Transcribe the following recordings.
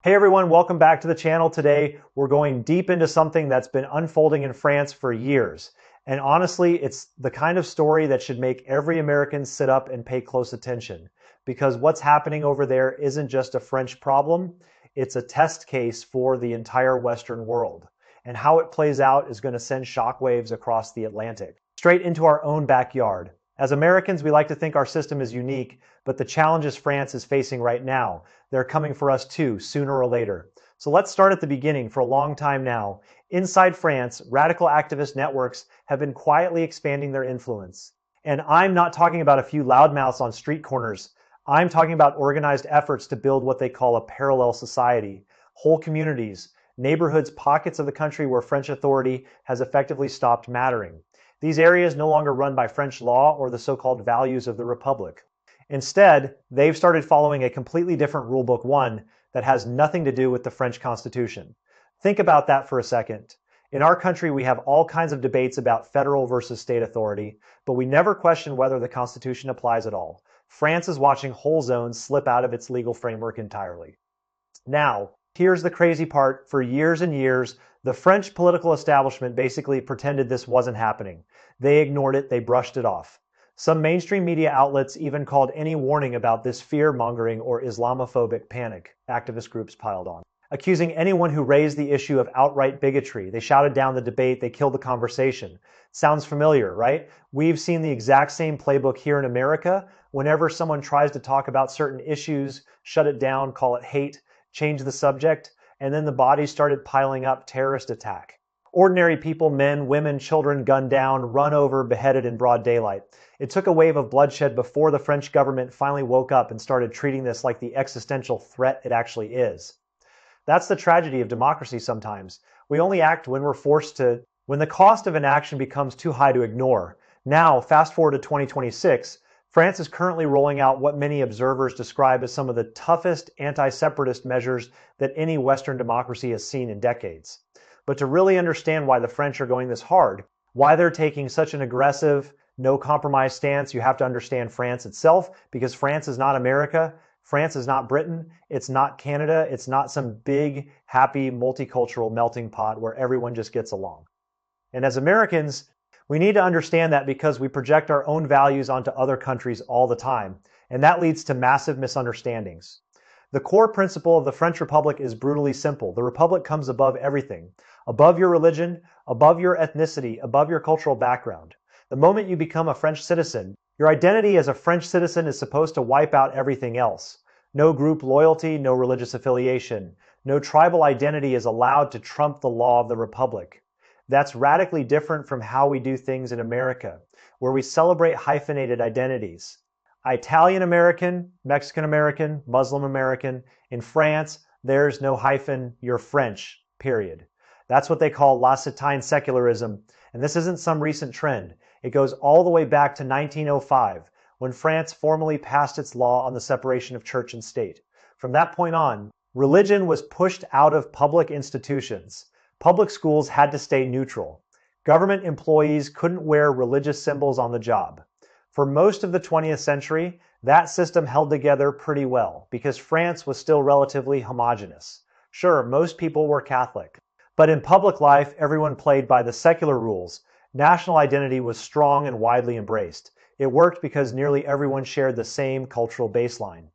Hey everyone, welcome back to the channel. Today we're going deep into something that's been unfolding in France for years. And honestly, it's the kind of story that should make every American sit up and pay close attention. Because what's happening over there isn't just a French problem, it's a test case for the entire Western world. And how it plays out is going to send shockwaves across the Atlantic, straight into our own backyard. As Americans, we like to think our system is unique, but the challenges France is facing right now, they're coming for us too, sooner or later. So let's start at the beginning. For a long time now, inside France, radical activist networks have been quietly expanding their influence. And I'm not talking about a few loudmouths on street corners. I'm talking about organized efforts to build what they call a parallel society, whole communities, neighborhoods, pockets of the country where French authority has effectively stopped mattering. These areas no longer run by French law or the so-called values of the Republic. Instead, they've started following a completely different rulebook, one that has nothing to do with the French Constitution. Think about that for a second. In our country, we have all kinds of debates about federal versus state authority, but we never question whether the Constitution applies at all. France is watching whole zones slip out of its legal framework entirely. Now, here's the crazy part. For years and years, the French political establishment basically pretended this wasn't happening. They ignored it, they brushed it off. Some mainstream media outlets even called any warning about this fear-mongering or Islamophobic panic. Activist groups piled on, accusing anyone who raised the issue of outright bigotry. They shouted down the debate, they killed the conversation. Sounds familiar, right? We've seen the exact same playbook here in America. Whenever someone tries to talk about certain issues, shut it down, call it hate, change the subject, and then the bodies started piling up. Terrorist attack. Ordinary people, men, women, children gunned down, run over, beheaded in broad daylight. It took a wave of bloodshed before the French government finally woke up and started treating this like the existential threat it actually is. That's the tragedy of democracy sometimes. We only act when we're forced to, when the cost of inaction becomes too high to ignore. Now, fast forward to 2026, France is currently rolling out what many observers describe as some of the toughest anti-separatist measures that any Western democracy has seen in decades. But to really understand why the French are going this hard, why they're taking such an aggressive, no-compromise stance, you have to understand France itself, because France is not America, France is not Britain, it's not Canada, it's not some big, happy, multicultural melting pot where everyone just gets along. And as Americans, we need to understand that because we project our own values onto other countries all the time, and that leads to massive misunderstandings. The core principle of the French Republic is brutally simple. The Republic comes above everything, above your religion, above your ethnicity, above your cultural background. The moment you become a French citizen, your identity as a French citizen is supposed to wipe out everything else. No group loyalty, no religious affiliation, no tribal identity is allowed to trump the law of the Republic. That's radically different from how we do things in America, where we celebrate hyphenated identities. Italian American, Mexican American, Muslim American. In France, there's no hyphen, you're French, period. That's what they call Lassitine secularism, and this isn't some recent trend. It goes all the way back to 1905, when France formally passed its law on the separation of church and state. From that point on, religion was pushed out of public institutions. Public schools had to stay neutral. Government employees couldn't wear religious symbols on the job. For most of the 20th century, that system held together pretty well because France was still relatively homogeneous. Sure, most people were Catholic, but in public life, everyone played by the secular rules. National identity was strong and widely embraced. It worked because nearly everyone shared the same cultural baseline.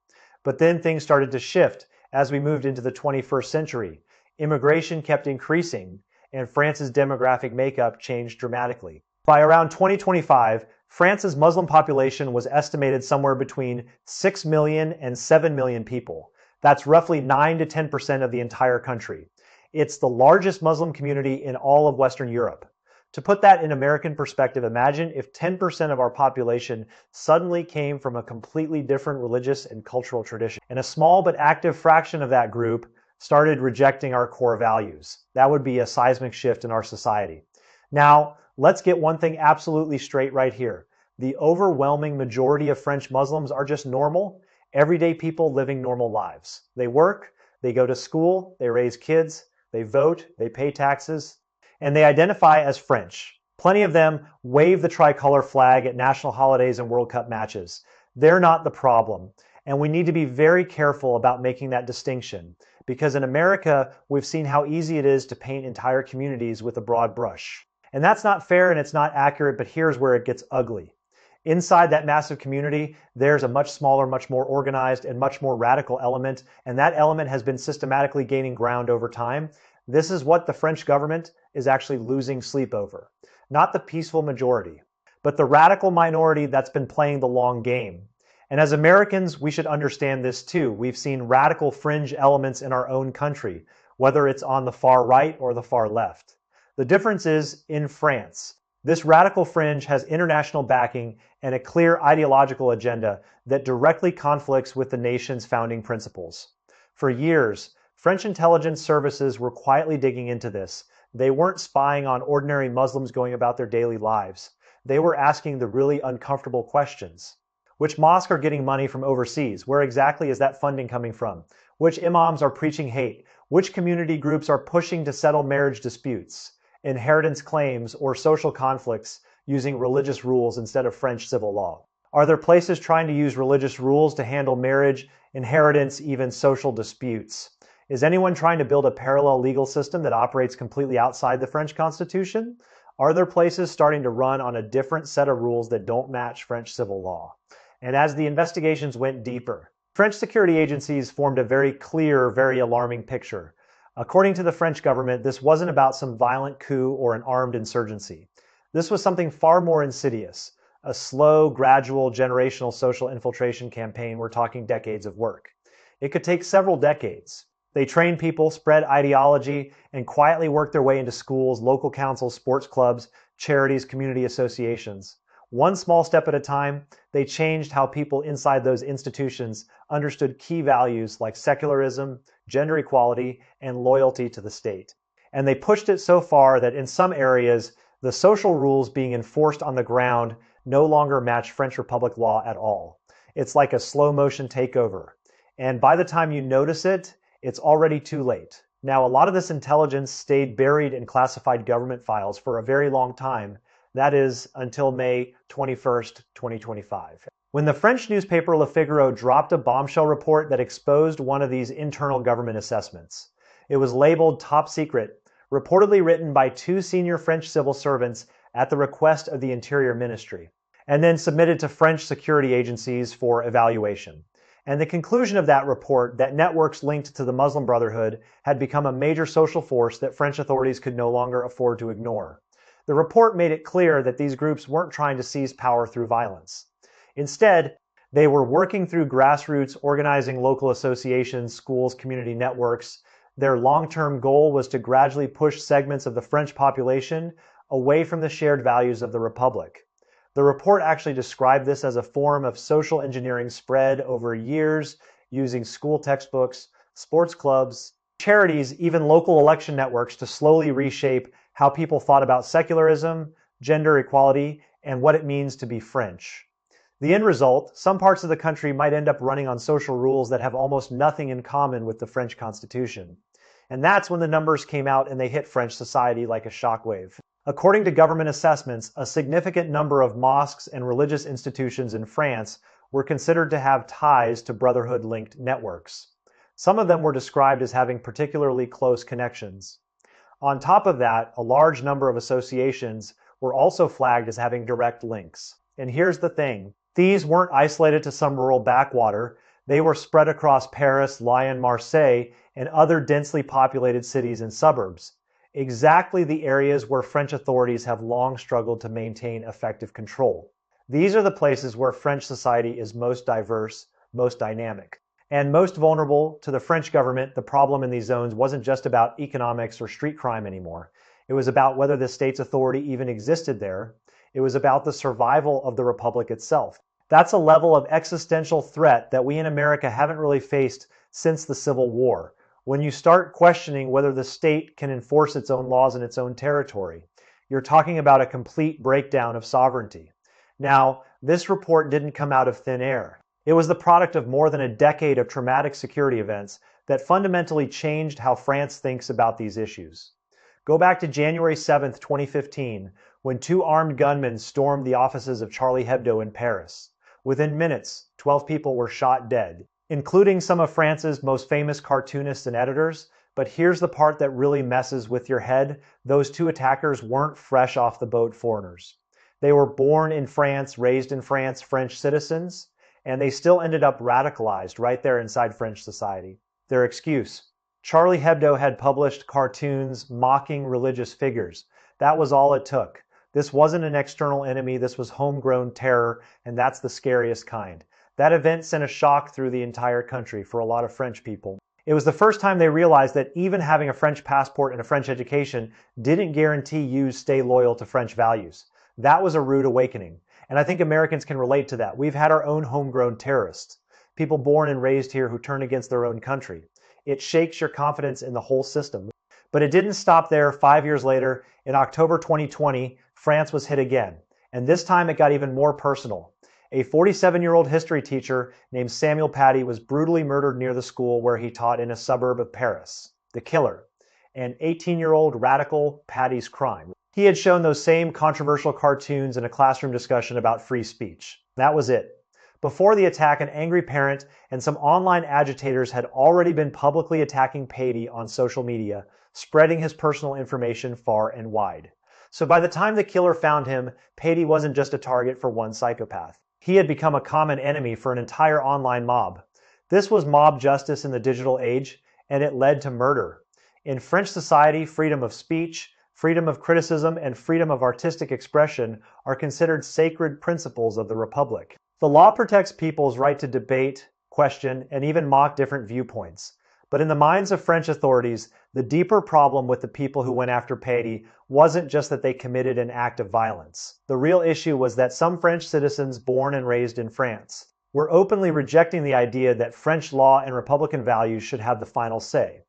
But then things started to shift as we moved into the 21st century. Immigration kept increasing, and France's demographic makeup changed dramatically. By around 2025, France's Muslim population was estimated somewhere between 6 million and 7 million people. That's roughly 9 to 10% of the entire country. It's the largest Muslim community in all of Western Europe. To put that in American perspective, imagine if 10% of our population suddenly came from a completely different religious and cultural tradition, and a small but active fraction of that group started rejecting our core values. That would be a seismic shift in our society. Now, let's get one thing absolutely straight right here. The overwhelming majority of French Muslims are just normal, everyday people living normal lives. They work, they go to school, they raise kids, they vote, they pay taxes, and they identify as French. Plenty of them wave the tricolor flag at national holidays and World Cup matches. They're not the problem. And we need to be very careful about making that distinction, because in America, we've seen how easy it is to paint entire communities with a broad brush. And that's not fair and it's not accurate, but here's where it gets ugly. Inside that massive community, there's a much smaller, much more organized, and much more radical element, and that element has been systematically gaining ground over time. This is what the French government is actually losing sleep over. Not the peaceful majority, but the radical minority that's been playing the long game. And as Americans, we should understand this too. We've seen radical fringe elements in our own country, whether it's on the far right or the far left. The difference is in France. This radical fringe has international backing and a clear ideological agenda that directly conflicts with the nation's founding principles. For years, French intelligence services were quietly digging into this. They weren't spying on ordinary Muslims going about their daily lives. They were asking the really uncomfortable questions. Which mosques are getting money from overseas? Where exactly is that funding coming from? Which imams are preaching hate? Which community groups are pushing to settle marriage disputes, inheritance claims, or social conflicts using religious rules instead of French civil law? Are there places trying to use religious rules to handle marriage, inheritance, even social disputes? Is anyone trying to build a parallel legal system that operates completely outside the French Constitution? Are there places starting to run on a different set of rules that don't match French civil law? And as the investigations went deeper, French security agencies formed a very clear, very alarming picture. According to the French government, this wasn't about some violent coup or an armed insurgency. This was something far more insidious, a slow, gradual, generational social infiltration campaign. We're talking decades of work. It could take several decades. They trained people, spread ideology, and quietly worked their way into schools, local councils, sports clubs, charities, community associations. One small step at a time, they changed how people inside those institutions understood key values like secularism, gender equality, and loyalty to the state. And they pushed it so far that in some areas, the social rules being enforced on the ground no longer match French Republic law at all. It's like a slow motion takeover. And by the time you notice it, it's already too late. Now, a lot of this intelligence stayed buried in classified government files for a very long time. That is, until May 21st, 2025. When the French newspaper Le Figaro dropped a bombshell report that exposed one of these internal government assessments. It was labeled top secret, reportedly written by two senior French civil servants at the request of the Interior Ministry, and then submitted to French security agencies for evaluation. And the conclusion of that report, that networks linked to the Muslim Brotherhood had become a major social force that French authorities could no longer afford to ignore. The report made it clear that these groups weren't trying to seize power through violence. Instead, they were working through grassroots, organizing local associations, schools, community networks. Their long-term goal was to gradually push segments of the French population away from the shared values of the Republic. The report actually described this as a form of social engineering spread over years using school textbooks, sports clubs, charities, even local election networks to slowly reshape how people thought about secularism, gender equality, and what it means to be French. The end result, some parts of the country might end up running on social rules that have almost nothing in common with the French Constitution. And that's when the numbers came out and they hit French society like a shockwave. According to government assessments, a significant number of mosques and religious institutions in France were considered to have ties to Brotherhood-linked networks. Some of them were described as having particularly close connections. On top of that, a large number of associations were also flagged as having direct links. And here's the thing. These weren't isolated to some rural backwater. They were spread across Paris, Lyon, Marseille, and other densely populated cities and suburbs. Exactly the areas where French authorities have long struggled to maintain effective control. These are the places where French society is most diverse, most dynamic. And most vulnerable to the French government. The problem in these zones wasn't just about economics or street crime anymore. It was about whether the state's authority even existed there. It was about the survival of the Republic itself. That's a level of existential threat that we in America haven't really faced since the Civil War. When you start questioning whether the state can enforce its own laws in its own territory, you're talking about a complete breakdown of sovereignty. Now, this report didn't come out of thin air. It was the product of more than a decade of traumatic security events that fundamentally changed how France thinks about these issues. Go back to January 7th, 2015, when two armed gunmen stormed the offices of Charlie Hebdo in Paris. Within minutes, 12 people were shot dead. including some of France's most famous cartoonists and editors. But here's the part that really messes with your head. Those two attackers weren't fresh off the boat foreigners. They were born in France, raised in France, French citizens, and they still ended up radicalized right there inside French society. Their excuse: Charlie Hebdo had published cartoons mocking religious figures. That was all it took. This wasn't an external enemy, this was homegrown terror, and that's the scariest kind. That event sent a shock through the entire country for a lot of French people. It was the first time they realized that even having a French passport and a French education didn't guarantee you stay loyal to French values. That was a rude awakening. And I think Americans can relate to that. We've had our own homegrown terrorists, people born and raised here who turn against their own country. It shakes your confidence in the whole system. But it didn't stop there. 5 years later, in October 2020, France was hit again. And this time it got even more personal. A 47-year-old history teacher named Samuel Paty was brutally murdered near the school where he taught in a suburb of Paris. The killer, an 18-year-old radical, Paty's crime. He had shown those same controversial cartoons in a classroom discussion about free speech. That was it. Before the attack, an angry parent and some online agitators had already been publicly attacking Paty on social media, spreading his personal information far and wide. So by the time the killer found him, Paty wasn't just a target for one psychopath. He had become a common enemy for an entire online mob. This was mob justice in the digital age, and it led to murder. In French society, freedom of speech, freedom of criticism, and freedom of artistic expression are considered sacred principles of the Republic. The law protects people's right to debate, question, and even mock different viewpoints. But in the minds of French authorities, the deeper problem with the people who went after Paty wasn't just that they committed an act of violence. The real issue was that some French citizens born and raised in France were openly rejecting the idea that French law and Republican values should have the final say.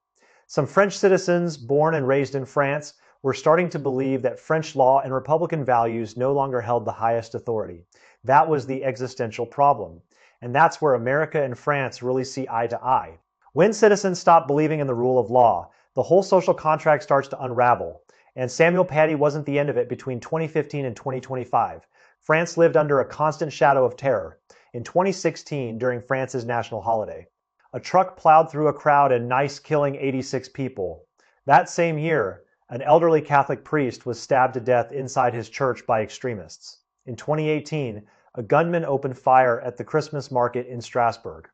Some French citizens born and raised in France were starting to believe that French law and Republican values no longer held the highest authority. That was the existential problem. And that's where America and France really see eye to eye. When citizens stop believing in the rule of law, the whole social contract starts to unravel. And Samuel Paty wasn't the end of it. Between 2015 and 2025, France lived under a constant shadow of terror. In 2016, during France's national holiday, a truck plowed through a crowd in Nice, killing 86 people. That same year, an elderly Catholic priest was stabbed to death inside his church by extremists. In 2018, a gunman opened fire at the Christmas market in Strasbourg.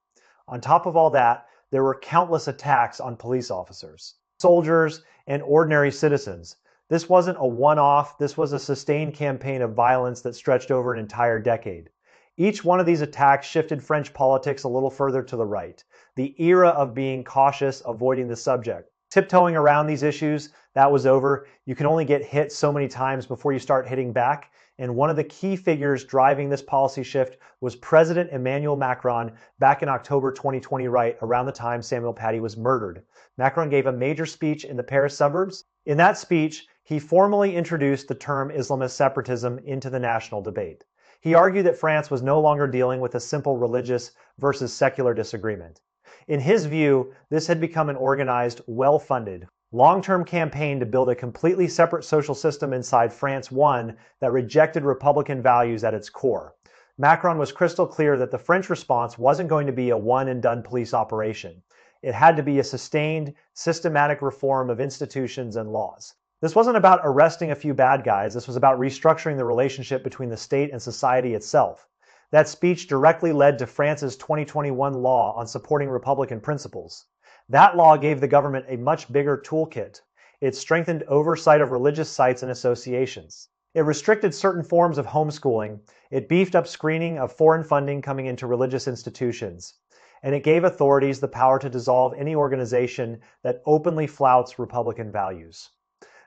On top of all that, there were countless attacks on police officers, soldiers, and ordinary citizens. This wasn't a one-off, this was a sustained campaign of violence that stretched over an entire decade. Each one of these attacks shifted French politics a little further to the right. The era of being cautious, avoiding the subject, tiptoeing around these issues, that was over. You can only get hit so many times before you start hitting back. And one of the key figures driving this policy shift was President Emmanuel Macron back in October 2020, right around the time Samuel Paty was murdered. Macron gave a major speech in the Paris suburbs. In that speech, he formally introduced the term Islamist separatism into the national debate. He argued that France was no longer dealing with a simple religious versus secular disagreement. In his view, this had become an organized, well-funded, long-term campaign to build a completely separate social system inside France, one that rejected Republican values at its core. Macron was crystal clear that the French response wasn't going to be a one-and-done police operation. It had to be a sustained, systematic reform of institutions and laws. This wasn't about arresting a few bad guys. This was about restructuring the relationship between the state and society itself. That speech directly led to France's 2021 law on supporting Republican principles. That law gave the government a much bigger toolkit. It strengthened oversight of religious sites and associations. It restricted certain forms of homeschooling. It beefed up screening of foreign funding coming into religious institutions. And it gave authorities the power to dissolve any organization that openly flouts Republican values.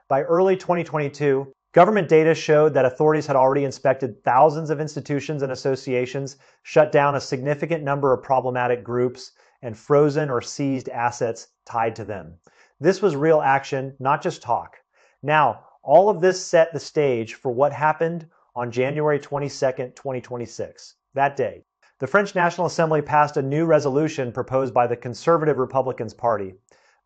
By early 2022, government data showed that authorities had already inspected thousands of institutions and associations, shut down a significant number of problematic groups, and frozen or seized assets tied to them. This was real action, not just talk. Now, all of this set the stage for what happened on January 22nd, 2026. That day, the French National Assembly passed a new resolution proposed by the Conservative Republicans Party.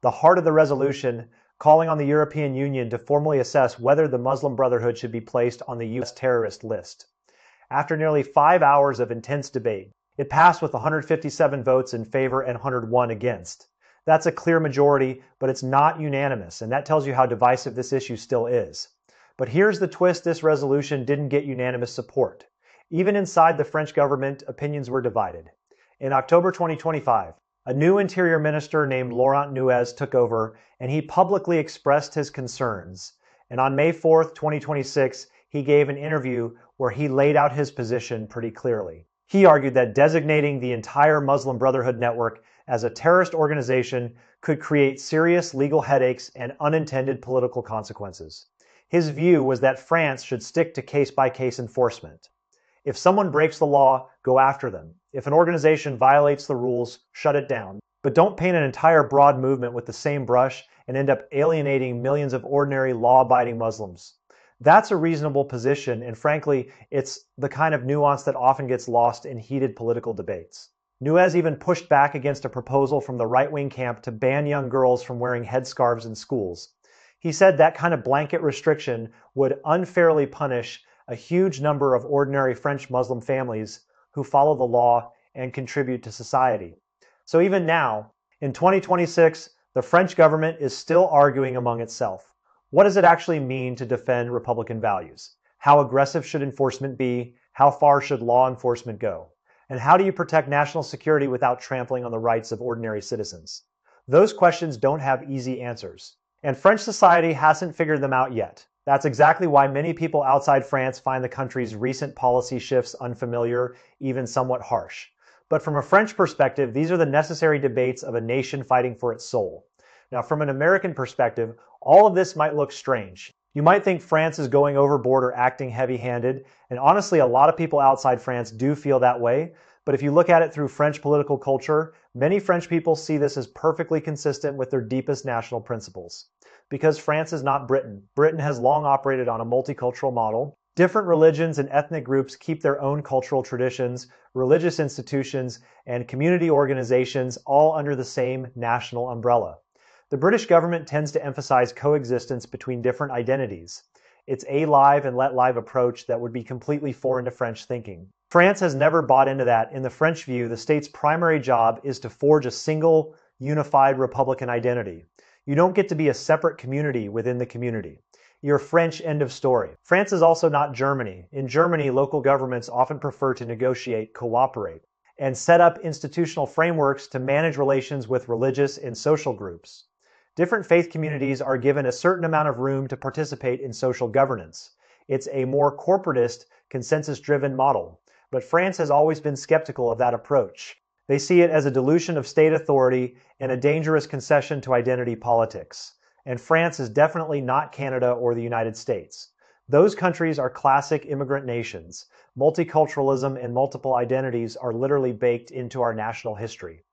The heart of the resolution, calling on the European Union to formally assess whether the Muslim Brotherhood should be placed on the U.S. terrorist list. After nearly 5 hours of intense debate, It passed with 157 votes in favor and 101 against. That's a clear majority, but it's not unanimous, and that tells you how divisive this issue still is. But here's the twist: this resolution didn't get unanimous support. Even inside the French government, opinions were divided. In October 2025, a new interior minister named Laurent Nunez took over, and he publicly expressed his concerns. And on May 4th, 2026, he gave an interview where he laid out his position pretty clearly. He argued that designating the entire Muslim Brotherhood network as a terrorist organization could create serious legal headaches and unintended political consequences. His view was that France should stick to case-by-case enforcement. If someone breaks the law, go after them. If an organization violates the rules, shut it down. But don't paint an entire broad movement with the same brush and end up alienating millions of ordinary law-abiding Muslims. That's a reasonable position, and frankly, it's the kind of nuance that often gets lost in heated political debates. Nunez even pushed back against a proposal from the right-wing camp to ban young girls from wearing headscarves in schools. He said that kind of blanket restriction would unfairly punish a huge number of ordinary French Muslim families who follow the law and contribute to society. So even now, in 2026, the French government is still arguing among itself. What does it actually mean to defend Republican values? How aggressive should enforcement be? How far should law enforcement go? And how do you protect national security without trampling on the rights of ordinary citizens? Those questions don't have easy answers. And French society hasn't figured them out yet. That's exactly why many people outside France find the country's recent policy shifts unfamiliar, even somewhat harsh. But from a French perspective, these are the necessary debates of a nation fighting for its soul. Now, from an American perspective, all of this might look strange. You might think France is going overboard or acting heavy-handed, and honestly, a lot of people outside France do feel that way. But if you look at it through French political culture, many French people see this as perfectly consistent with their deepest national principles. Because France is not Britain. Britain has long operated on a multicultural model. Different religions and ethnic groups keep their own cultural traditions, religious institutions, and community organizations all under the same national umbrella. The British government tends to emphasize coexistence between different identities. It's a live and let live approach that would be completely foreign to French thinking. France has never bought into that. In the French view, the state's primary job is to forge a single, unified Republican identity. You don't get to be a separate community within the community. You're French, end of story. France is also not Germany. In Germany, local governments often prefer to negotiate, cooperate, and set up institutional frameworks to manage relations with religious and social groups. Different faith communities are given a certain amount of room to participate in social governance. It's a more corporatist, consensus-driven model. But France has always been skeptical of that approach. They see it as a dilution of state authority and a dangerous concession to identity politics. And France is definitely not Canada or the United States. Those countries are classic immigrant nations. Multiculturalism and multiple identities are literally baked into our national history.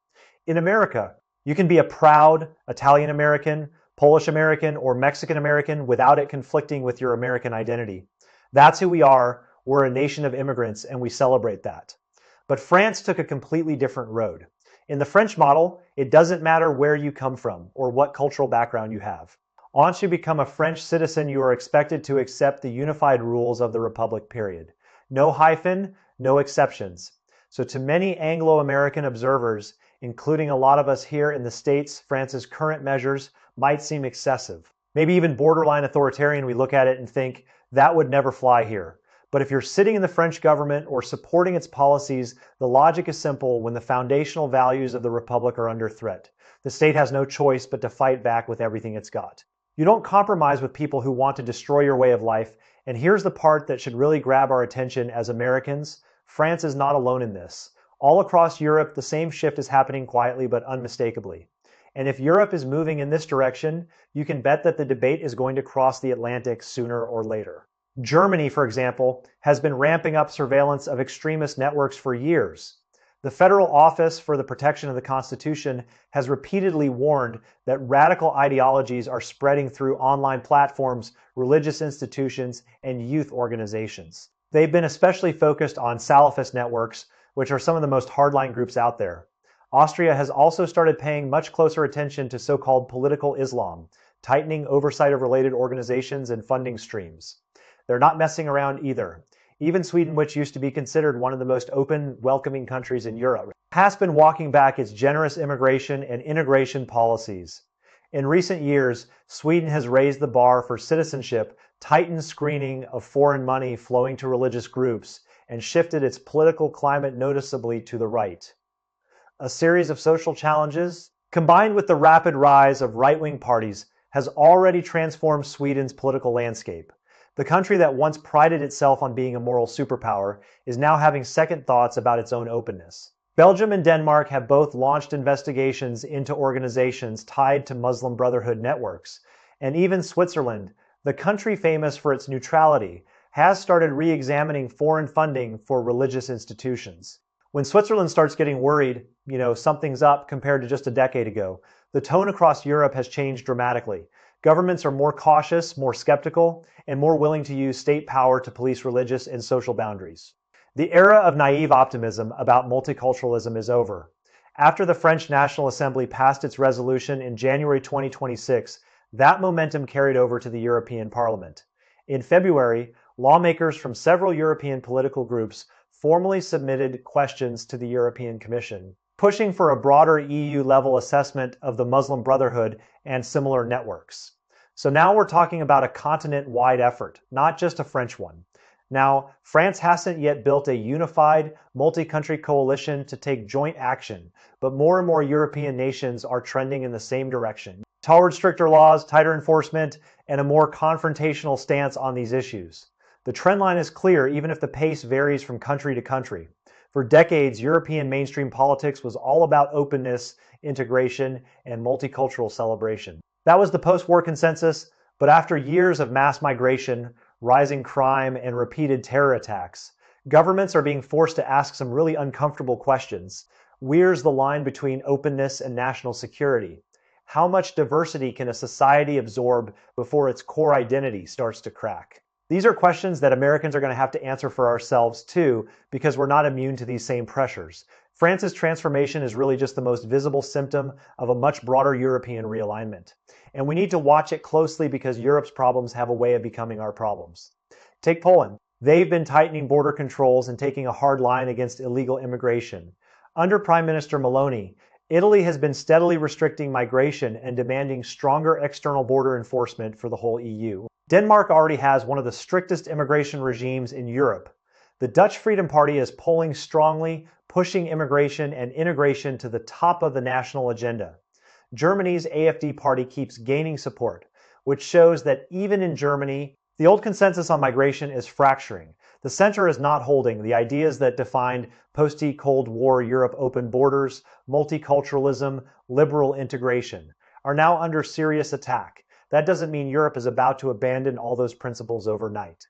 In America, you can be a proud Italian American, Polish American, or Mexican American without it conflicting with your American identity. That's who we are. We're a nation of immigrants, and we celebrate that. But France took a completely different road. In the French model, it doesn't matter where you come from or what cultural background you have. Once you become a French citizen, you are expected to accept the unified rules of the Republic, period. No hyphen, no exceptions. So to many Anglo-American observers, including a lot of us here in the States, France's current measures might seem excessive. Maybe even borderline authoritarian. We look at it and think, that would never fly here. But if you're sitting in the French government or supporting its policies, the logic is simple. When the foundational values of the Republic are under threat, the state has no choice but to fight back with everything it's got. You don't compromise with people who want to destroy your way of life. And here's the part that should really grab our attention as Americans. France is not alone in this. All across Europe, the same shift is happening quietly but unmistakably. And if Europe is moving in this direction, you can bet that the debate is going to cross the Atlantic sooner or later. Germany, for example, has been ramping up surveillance of extremist networks for years. The Federal Office for the Protection of the Constitution has repeatedly warned that radical ideologies are spreading through online platforms, religious institutions, and youth organizations. They've been especially focused on Salafist networks, which are some of the most hardline groups out there. Austria has also started paying much closer attention to so-called political Islam, tightening oversight of related organizations and funding streams. They're not messing around either. Even Sweden, which used to be considered one of the most open, welcoming countries in Europe, has been walking back its generous immigration and integration policies. In recent years, Sweden has raised the bar for citizenship, tightened screening of foreign money flowing to religious groups, and shifted its political climate noticeably to the right. A series of social challenges, combined with the rapid rise of right-wing parties, has already transformed Sweden's political landscape. The country that once prided itself on being a moral superpower is now having second thoughts about its own openness. Belgium and Denmark have both launched investigations into organizations tied to Muslim Brotherhood networks, and even Switzerland, the country famous for its neutrality, has started re-examining foreign funding for religious institutions. When Switzerland starts getting worried, something's up compared to just a decade ago, the tone across Europe has changed dramatically. Governments are more cautious, more skeptical, and more willing to use state power to police religious and social boundaries. The era of naive optimism about multiculturalism is over. After the French National Assembly passed its resolution in January 2026, that momentum carried over to the European Parliament. In February, lawmakers from several European political groups formally submitted questions to the European Commission, pushing for a broader EU-level assessment of the Muslim Brotherhood and similar networks. So now we're talking about a continent-wide effort, not just a French one. Now, France hasn't yet built a unified, multi-country coalition to take joint action, but more and more European nations are trending in the same direction, toward stricter laws, tighter enforcement, and a more confrontational stance on these issues. The trend line is clear, even if the pace varies from country to country. For decades, European mainstream politics was all about openness, integration, and multicultural celebration. That was the post-war consensus, but after years of mass migration, rising crime, and repeated terror attacks, governments are being forced to ask some really uncomfortable questions. Where's the line between openness and national security? How much diversity can a society absorb before its core identity starts to crack? These are questions that Americans are going to have to answer for ourselves too, because we're not immune to these same pressures. France's transformation is really just the most visible symptom of a much broader European realignment. And we need to watch it closely because Europe's problems have a way of becoming our problems. Take Poland. They've been tightening border controls and taking a hard line against illegal immigration. Under Prime Minister Meloni, Italy has been steadily restricting migration and demanding stronger external border enforcement for the whole EU. Denmark already has one of the strictest immigration regimes in Europe. The Dutch Freedom Party is polling strongly, pushing immigration and integration to the top of the national agenda. Germany's AfD party keeps gaining support, which shows that even in Germany, the old consensus on migration is fracturing. The center is not holding. The ideas that defined post-Cold War Europe open borders, multiculturalism, liberal integration are now under serious attack. That doesn't mean Europe is about to abandon all those principles overnight.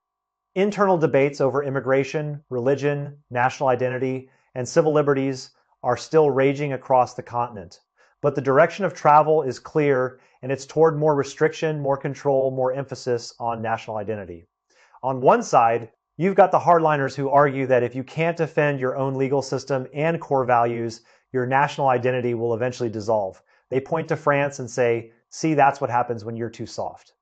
Internal debates over immigration, religion, national identity, and civil liberties are still raging across the continent. But the direction of travel is clear, and it's toward more restriction, more control, more emphasis on national identity. On one side, you've got the hardliners who argue that if you can't defend your own legal system and core values, your national identity will eventually dissolve. They point to France and say, see, that's what happens when you're too soft.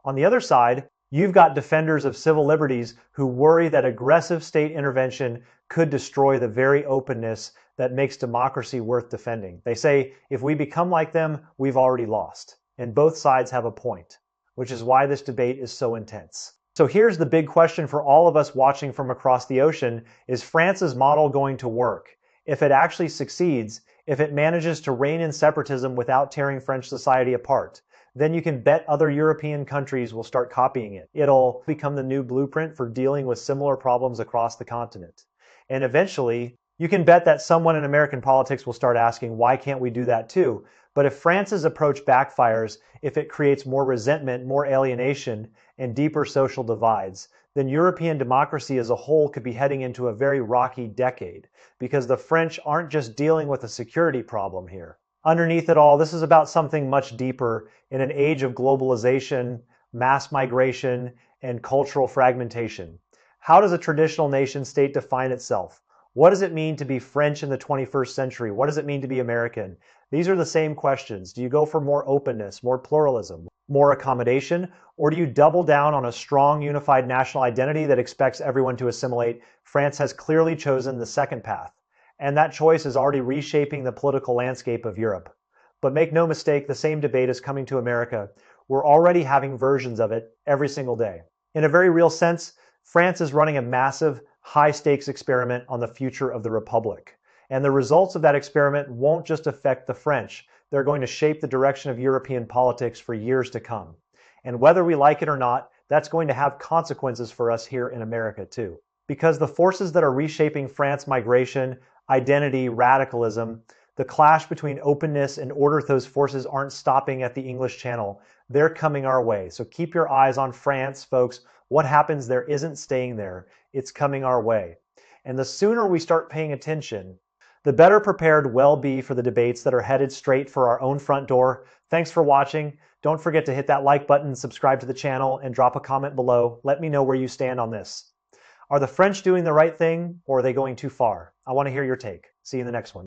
On the other side, you've got defenders of civil liberties who worry that aggressive state intervention could destroy the very openness that makes democracy worth defending. They say, if we become like them, we've already lost. And both sides have a point, which is why this debate is so intense. So here's the big question for all of us watching from across the ocean. Is France's model going to work? If it actually succeeds, if it manages to rein in separatism without tearing French society apart, then you can bet other European countries will start copying it. It'll become the new blueprint for dealing with similar problems across the continent. And eventually, you can bet that someone in American politics will start asking, why can't we do that too? But if France's approach backfires, if it creates more resentment, more alienation, and deeper social divides, then European democracy as a whole could be heading into a very rocky decade, because the French aren't just dealing with a security problem here. Underneath it all, this is about something much deeper in an age of globalization, mass migration, and cultural fragmentation. How does a traditional nation state define itself? What does it mean to be French in the 21st century? What does it mean to be American? These are the same questions. Do you go for more openness, more pluralism? More accommodation? Or do you double down on a strong, unified national identity that expects everyone to assimilate? France has clearly chosen the second path, and that choice is already reshaping the political landscape of Europe. But make no mistake, the same debate is coming to America. We're already having versions of it every single day. In a very real sense, France is running a massive, high-stakes experiment on the future of the Republic. And the results of that experiment won't just affect the French. They're going to shape the direction of European politics for years to come. And whether we like it or not, that's going to have consequences for us here in America too. Because the forces that are reshaping France migration, identity, radicalism, the clash between openness and order, those forces aren't stopping at the English Channel. They're coming our way. So keep your eyes on France, folks. What happens there isn't staying there. It's coming our way. And the sooner we start paying attention, the better prepared we'll be for the debates that are headed straight for our own front door. Thanks for watching. Don't forget to hit that like button, subscribe to the channel, and drop a comment below. Let me know where you stand on this. Are the French doing the right thing, or are they going too far? I want to hear your take. See you in the next one.